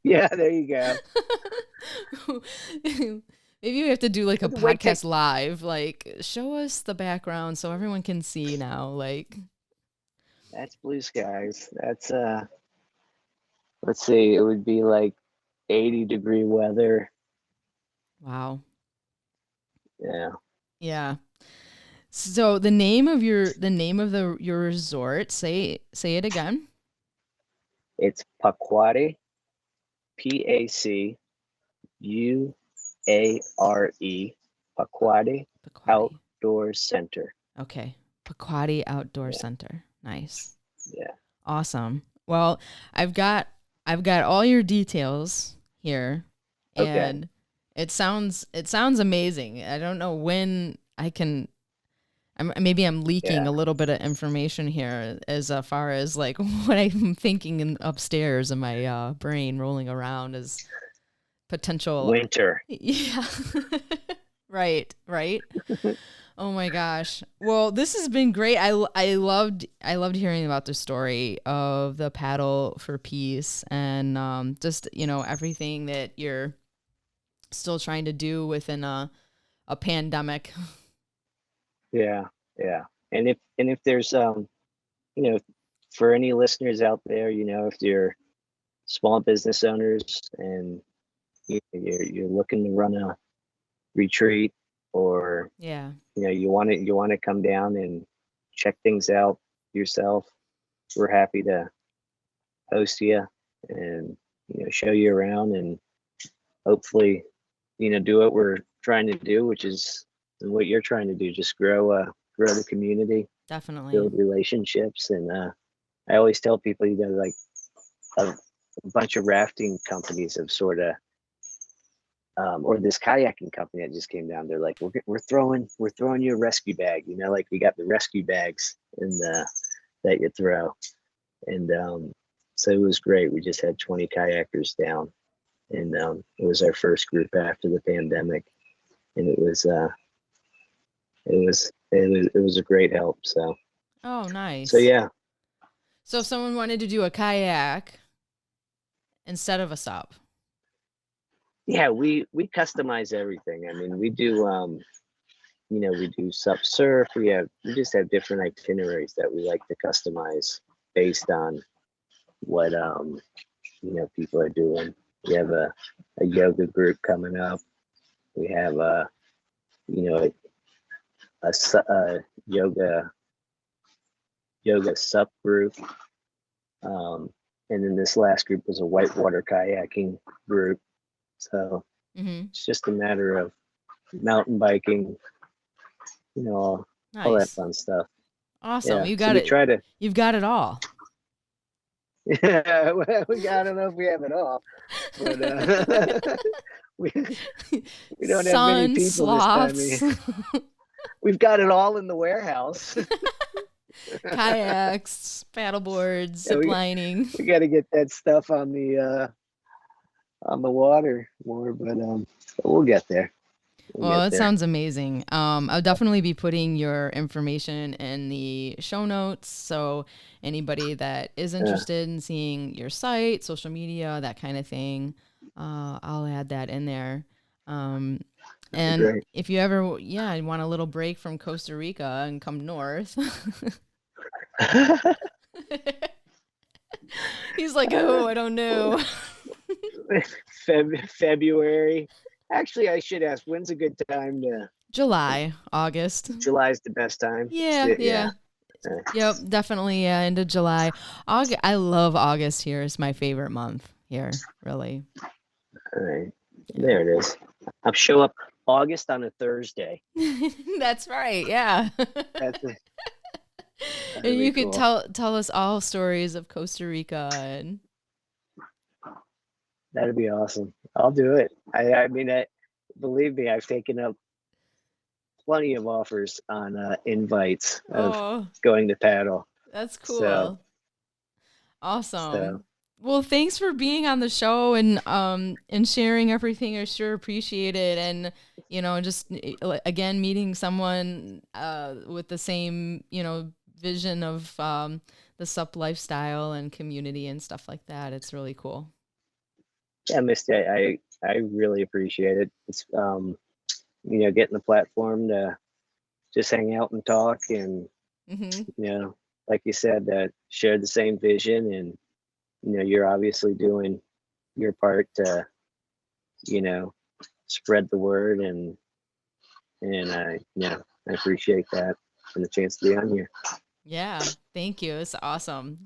Yeah, there you go. Maybe we have to do like a podcast live, like show us the background so everyone can see now. Like that's blue skies. That's let's see, it would be like 80-degree weather. Wow. Yeah. Yeah. So the name of your resort, say it again. It's Pacuare, Pacuare, Pacuare Outdoor Center. Okay. Pacuare Outdoor Center. Nice. Yeah. Awesome. Well, I've got all your details here, and it sounds amazing. I don't know when I can. Maybe I'm leaking a little bit of information here as far as like what I'm thinking upstairs in my brain rolling around as potential winter. Yeah. Right. Oh my gosh. Well, this has been great. I loved hearing about the story of the paddle for peace and just, everything that you're still trying to do within a pandemic. Yeah, yeah. And if there's you know, for any listeners out there, if you're small business owners and you're looking to run a retreat, or Yeah, you want to come down and check things out yourself, we're happy to host you and show you around, and hopefully do what we're trying to do, which is what you're trying to do, just grow the community, definitely. build relationships. And I always tell people, like a, a bunch of rafting companies have sort of or this kayaking company that just came down. They're like, we're throwing you a rescue bag, like we got the rescue bags in the that you throw. And so it was great. We just had 20 kayakers down, and it was our first group after the pandemic, and it was a great help. Oh, So nice. yeah. So if someone wanted to do a kayak instead of a sup. Yeah, we customize everything. I mean, we do sup surf. We just have different itineraries that we like to customize based on what people are doing. We have a yoga group coming up. We have you know a yoga sup group. And then this last group was a whitewater kayaking group. So Mm-hmm. it's just a matter of mountain biking, all that Nice. fun stuff. Awesome. Yeah. You So got we it. try to. You've got it all. Yeah, well, I don't know if we have it all, but we we don't have many Sun, people this time. sloths, We've got it all in the warehouse. kayaks, paddleboards, Yeah, zip lining. we got to get that stuff on the water more, but we'll get there. We'll Well, get it there. sounds amazing. I'll definitely be putting your information in the show notes. So anybody that is Yeah, interested in seeing your site, social media, that kind of thing, I'll add that in there. Um, that'd be and great. if you ever, yeah, want a little break from Costa Rica and come north, he's like, oh, I don't know. February. Actually, I should ask, when's a good time to? July, August. July's the best time. Yeah, Yeah. yeah. Yep, definitely. Yeah, into July. I love August here. It's my favorite month here, really. All right. Yeah. There it is. I'll show up August on a Thursday. That's right. Yeah. That's it. And That'd be you could cool. tell us all stories of Costa Rica and That'd be awesome. I'll do it. I mean, believe me, I've taken up plenty of offers on invites of oh, going to paddle. that's So, cool. so Awesome. Well, thanks for being on the show and sharing everything. I sure appreciate it. And just again meeting someone with the same vision of the sup lifestyle and community and stuff like that. It's really cool. yeah, Misty, I really appreciate it. It's getting the platform to just hang out and talk, and Hmm. like you said, share the same vision, and you're obviously doing your part to you know spread the word, and I appreciate that and the chance to be on here. Yeah. Thank you. It's awesome.